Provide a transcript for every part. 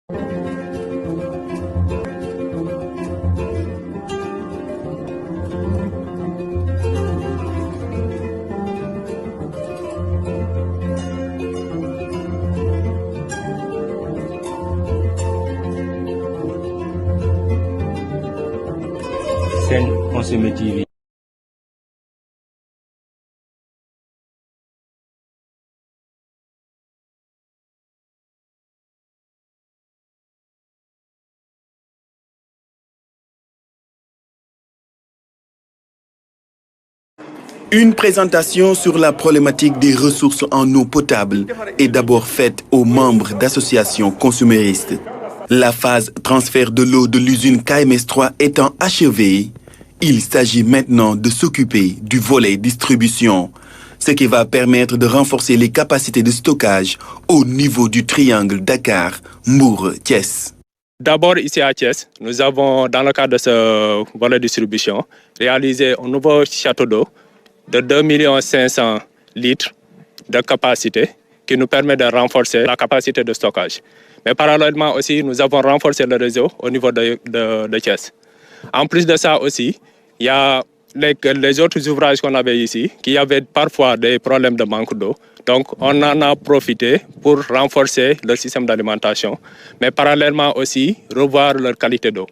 Sen Consumer TV. Une présentation sur la problématique des ressources en eau potable est d'abord faite aux membres d'associations consuméristes. La phase transfert de l'eau de l'usine KMS3 étant achevée, il s'agit maintenant de s'occuper du volet distribution, ce qui va permettre de renforcer les capacités de stockage au niveau du triangle Dakar-Mbour-Thiès. D'abord, ici à Thiès, nous avons, dans le cadre de ce volet distribution, réalisé un nouveau château d'eau de 2 500 000 litres de capacité qui nous permet de renforcer la capacité de stockage. Mais parallèlement aussi, nous avons renforcé le réseau au niveau de Thiès. En plus de ça aussi, il y a les autres ouvrages qu'on avait ici qui avaient parfois des problèmes de manque d'eau. Donc, on en a profité pour renforcer le système d'alimentation, mais parallèlement aussi revoir leur qualité d'eau.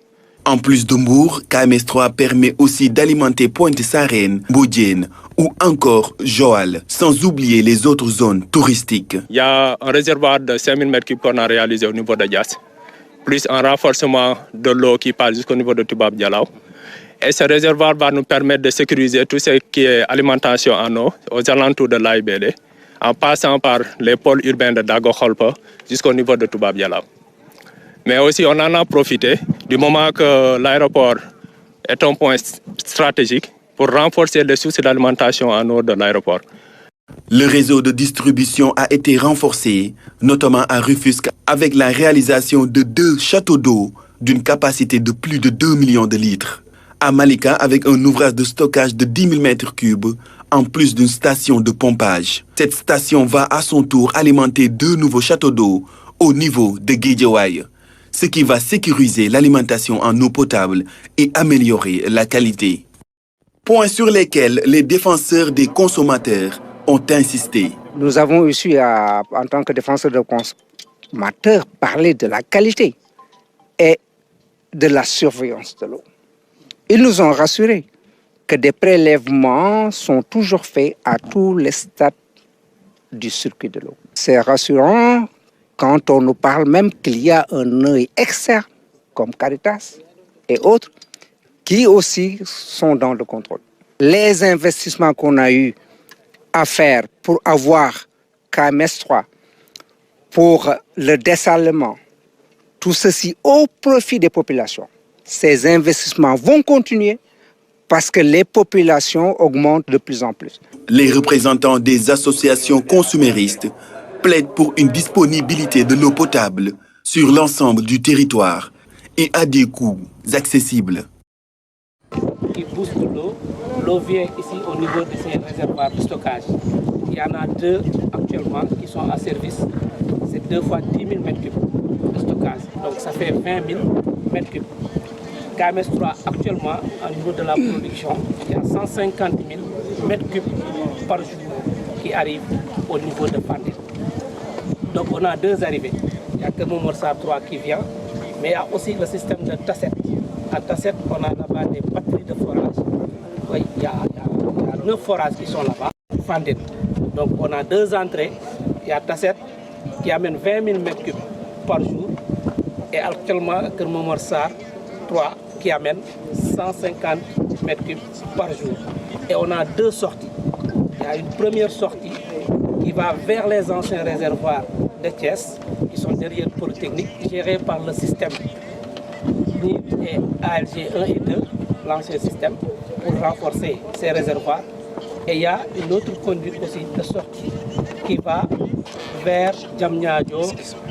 En plus de Mbour, KMS3 permet aussi d'alimenter Pointe-Sarène, Mbodiène ou encore Joal, sans oublier les autres zones touristiques. Il y a un réservoir de 5000 m3 qu'on a réalisé au niveau de Dias, plus un renforcement de l'eau qui passe jusqu'au niveau de Toubab Dialaw. Et ce réservoir va nous permettre de sécuriser tout ce qui est alimentation en eau aux alentours de l'AIBD, en passant par les pôles urbains de Dago-Kholpa jusqu'au niveau de Toubab Dialaw. Mais aussi, on en a profité du moment que l'aéroport est un point stratégique pour renforcer les sources d'alimentation en eau de l'aéroport. Le réseau de distribution a été renforcé, notamment à Rufisque, avec la réalisation de 2 châteaux d'eau d'une capacité de plus de 2 millions de litres. À Malika, avec un ouvrage de stockage de 10 000 m3, en plus d'une station de pompage. Cette station va à son tour alimenter 2 nouveaux châteaux d'eau au niveau de Guédiawaye, ce qui va sécuriser l'alimentation en eau potable et améliorer la qualité. Points sur lesquels les défenseurs des consommateurs ont insisté. Nous avons aussi, en tant que défenseurs des consommateurs, parler de la qualité et de la surveillance de l'eau. Ils nous ont rassurés que des prélèvements sont toujours faits à tous les stades du circuit de l'eau. C'est rassurant quand on nous parle même qu'il y a un œil externe, comme Caritas et autres, qui aussi sont dans le contrôle. Les investissements qu'on a eu à faire pour avoir KMS3, pour le dessalement, tout ceci au profit des populations. Ces investissements vont continuer parce que les populations augmentent de plus en plus. Les représentants des associations consuméristes plaident pour une disponibilité de l'eau potable sur l'ensemble du territoire et à des coûts accessibles. Qui booste l'eau. L'eau vient ici au niveau de ces réservoirs de stockage. Il y en a 2 actuellement qui sont à service. C'est 2 fois 10 000 m3 de stockage. Donc ça fait 20 000 m3. KMS3 actuellement, au niveau de la production, il y a 150 000 m3 par jour qui arrivent au niveau de Fandène. Donc on a 2 arrivées. Il n'y a que Momorsar 3 qui vient, mais il y a aussi le système de Tasset. À Tasset, on a là-bas des batteries de forage. Oui, il y a 9 forages qui sont là-bas, Fandène. Donc on a 2 entrées. Il y a Tasset qui amène 20 000 m3 par jour. Et actuellement, que Momorsar 3 qui amène 150 m3 par jour. Et on a 2 sorties. Il y a une première sortie qui va vers les anciens réservoirs de Thiès, qui sont derrière Polytechnique, gérés par le système NIR et ALG 1 et 2, l'ancien système, pour renforcer ces réservoirs. Et il y a une autre conduite aussi de sortie qui va vers Diamniadio,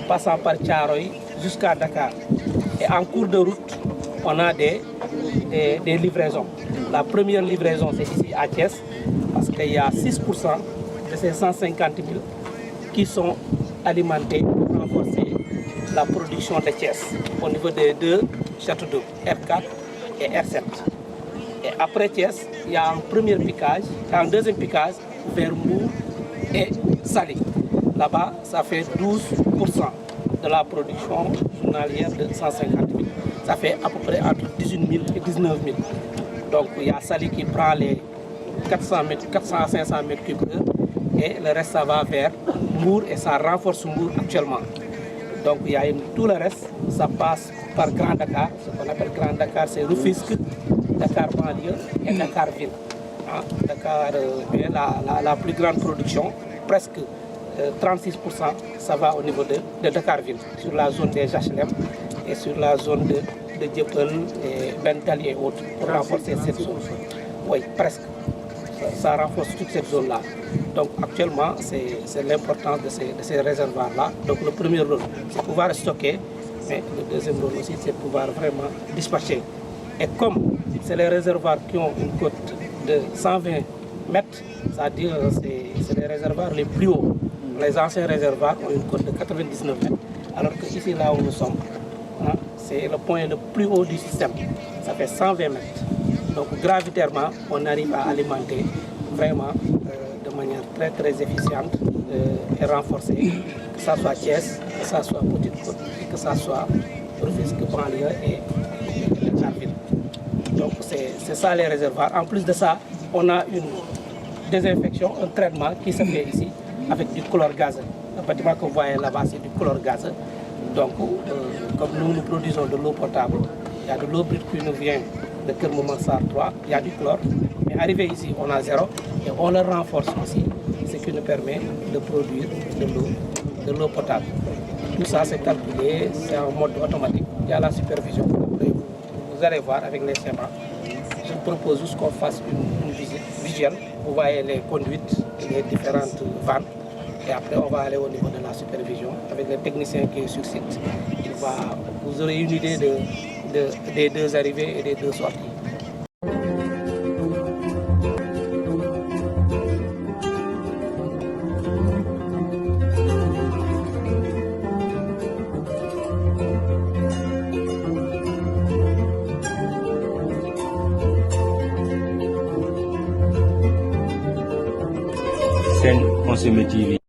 passant par Thiaroye jusqu'à Dakar. Et en cours de route, on a des livraisons. La première livraison, c'est ici à Thiès, parce qu'il y a 6% de ces 150 000 qui sont alimentés pour renforcer la production de Thiès au niveau des deux châteaux d'eau, R4 et R7. Et après Thiès, il y a un premier piquage, un deuxième piquage vers Mbour et Saly. Là-bas, ça fait 12% de la production journalière de 150 000. Ça fait à peu près entre 18 000 et 19 000. Donc il y a Saly qui prend les 400 à 500 mètres cubes et le reste ça va vers Mbour et ça renforce Mbour actuellement. Donc il y a tout le reste, ça passe par Grand Dakar. Ce qu'on appelle Grand Dakar, c'est Rufisque, Dakar banlieue et Dakar ville. Dakar est la plus grande production, presque 36%, ça va au niveau de Dakar ville, sur la zone des HLM et sur la zone de Dieuppeul et Bentali et autres, pour renforcer cette zone. Oui, presque. Ça renforce toute cette zone-là. Donc actuellement, c'est l'importance de ces réservoirs-là. Donc le premier rôle, c'est pouvoir stocker, mais le deuxième rôle aussi, c'est pouvoir vraiment dispatcher. Et comme c'est les réservoirs qui ont une cote de 120 mètres, c'est-à-dire c'est les réservoirs les plus hauts. Les anciens réservoirs ont une cote de 99 mètres, alors que ici, là où nous sommes, c'est le point le plus haut du système. Ça fait 120 mètres. Donc gravitairement, on arrive à alimenter vraiment de manière très très efficiente et renforcée, que ce soit Thiès, que ce soit Petite Côte, que ce soit Rufisque, banlieue et Dakar ville. Donc c'est ça les réservoirs. En plus de ça, on a une désinfection, un traitement qui se fait ici avec du chlore gazeux. Le bâtiment que vous voyez là-bas, c'est du chlore gazeux. Donc, comme nous produisons de l'eau potable, il y a de l'eau brute qui nous vient de Kermoumansar 3, il y a du chlore. Mais arrivé ici, on a 0 et on le renforce aussi, ce qui nous permet de produire de l'eau potable. Tout ça, c'est calculé, c'est en mode automatique. Il y a la supervision. Vous allez voir avec les schémas. Je propose juste qu'on fasse une visite visuelle. Vous voyez les conduites, les différentes vannes. Et après, on va aller au niveau de la supervision avec le technicien qui est sur site. Vous aurez une idée des deux arrivées et des deux sorties. Sen Consommé TV.